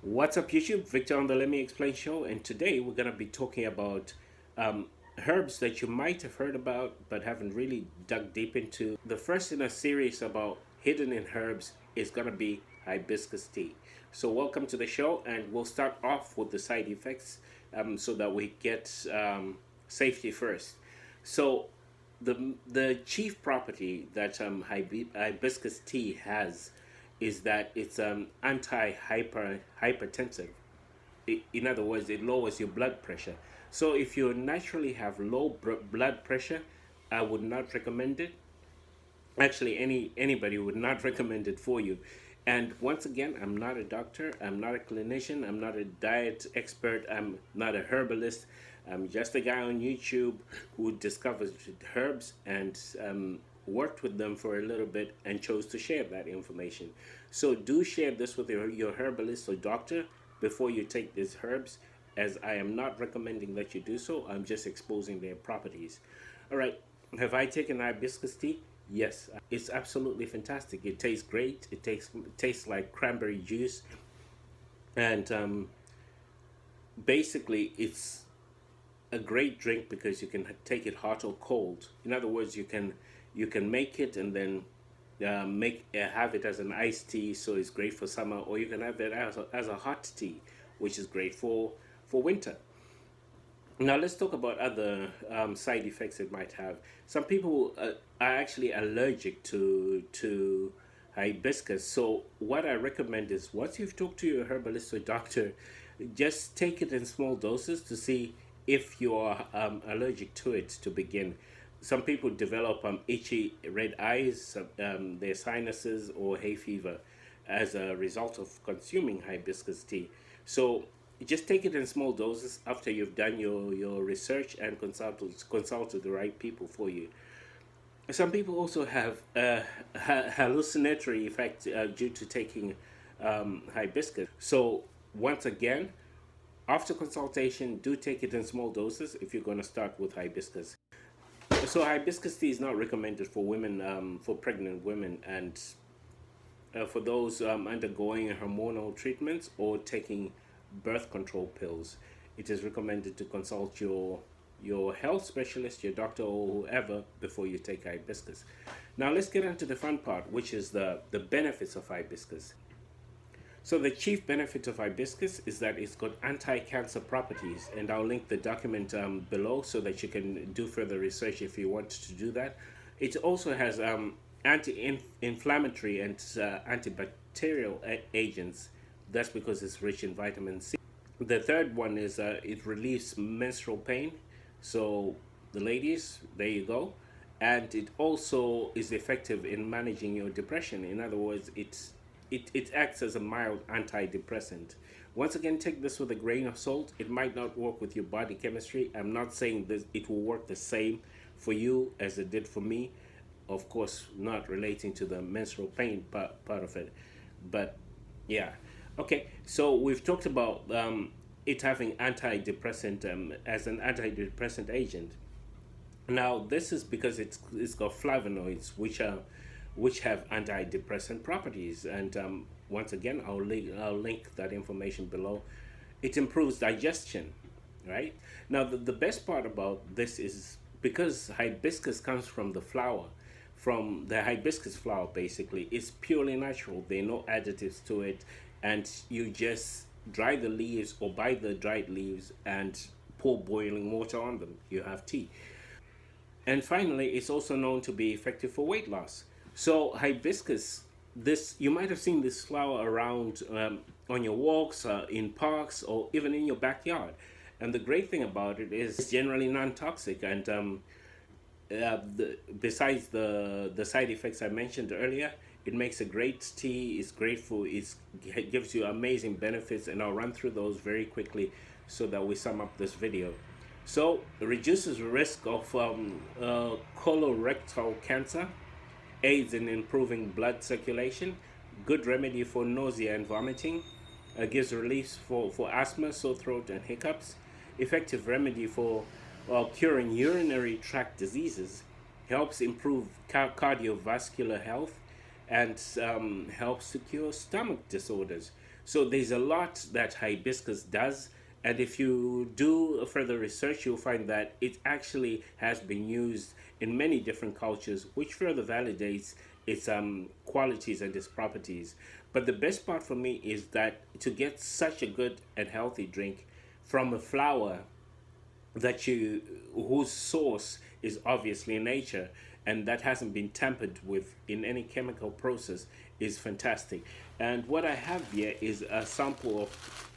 What's up, YouTube? Victor on the Let Me Explain show, and today we're going to be talking about um, herbs that you might have heard about but haven't really dug deep into. The first in a series about hidden in herbs is going to be hibiscus tea. So, welcome to the show, and we'll start off with the side effects so that we get safety first. So, the chief property that hibiscus tea has is that it's hypertensive. In other words, it lowers your blood pressure. So if you naturally have low blood pressure, I would not recommend it. Actually, anybody would not recommend it for you. And once again, I'm not a doctor, I'm not a clinician, I'm not a diet expert, I'm not a herbalist. I'm just a guy on YouTube who discovers herbs and worked with them for a little bit and chose to share that information. So do share this with your herbalist or doctor before you take these herbs, as I am not recommending that you do so. I'm just exposing their properties. All right, have I taken hibiscus tea? Yes, it's absolutely fantastic. It tastes great. It tastes like cranberry juice, and basically it's a great drink because you can take it hot or cold. In other words, you can make it and then make have it as an iced tea, so it's great for summer, or you can have it as a hot tea, which is great for winter. Now let's talk about other side effects it might have. Some people are actually allergic to hibiscus. So what I recommend is once you've talked to your herbalist or doctor, just take it in small doses to see if you are allergic to it to begin. Some people develop itchy red eyes, their sinuses, or hay fever as a result of consuming hibiscus tea. So just take it in small doses after you've done your research and consulted the right people for you. Some people also have hallucinatory effect due to taking hibiscus. So once again, after consultation, do take it in small doses if you're going to start with hibiscus. So hibiscus tea is not recommended for women, for pregnant women, and for those undergoing hormonal treatments or taking birth control pills. It is recommended to consult your health specialist, your doctor, or whoever before you take hibiscus. Now let's get into the fun part, which is the benefits of hibiscus. So the chief benefit of hibiscus is that it's got anti-cancer properties, and I'll link the document below so that you can do further research if you want to do that. It also has anti-inflammatory and antibacterial agents. That's because it's rich in vitamin C. The third one is it relieves menstrual pain. So the ladies, there you go. And it also is effective in managing your depression. In other words, it acts as a mild antidepressant. Once again, take this with a grain of salt. It might not work with your body chemistry. I'm not saying this it will work the same for you as it did for me. Of course, not relating to the menstrual pain part of it. But yeah. Okay, so we've talked about it having antidepressant as an antidepressant agent. Now, this is because it's got flavonoids, which have antidepressant properties, and once again, I'll link that information below. It improves digestion, right? Now, the best part about this is because hibiscus comes from the flower, from the hibiscus flower. Basically, it's purely natural. There are no additives to it, and you just dry the leaves or buy the dried leaves and pour boiling water on them. You have tea. And finally, it's also known to be effective for weight loss. So hibiscus, this you might have seen this flower around on your walks, in parks, or even in your backyard. And the great thing about it is it's generally non-toxic, and besides the side effects I mentioned earlier, it makes a great tea. It's great for it gives you amazing benefits, and I'll run through those very quickly so that we sum up this video. So it reduces the risk of colorectal cancer, aids in improving blood circulation, good remedy for nausea and vomiting, gives relief for asthma, sore throat, and hiccups, effective remedy for curing urinary tract diseases, helps improve cardiovascular health, and helps to cure stomach disorders. So there's a lot that hibiscus does, and if you do further research, you'll find that it actually has been used in many different cultures, which further validates its qualities and its properties. But the best part for me is that to get such a good and healthy drink from a flower that you whose source is obviously nature and that hasn't been tampered with in any chemical process is fantastic. And what I have here is a sample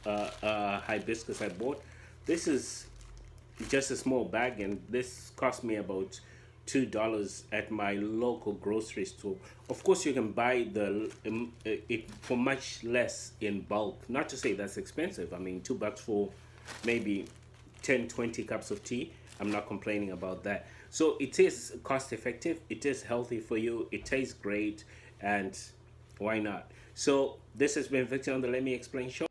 of hibiscus I bought. This is just a small bag, and this cost me about $2 at my local grocery store. Of course, you can buy it for much less in bulk. Not to say that's expensive. I mean, $2 for maybe 10, 20 cups of tea. I'm not complaining about that. So it is cost effective. It is healthy for you. It tastes great, and why not? So this has been Victor on the Let Me Explain show.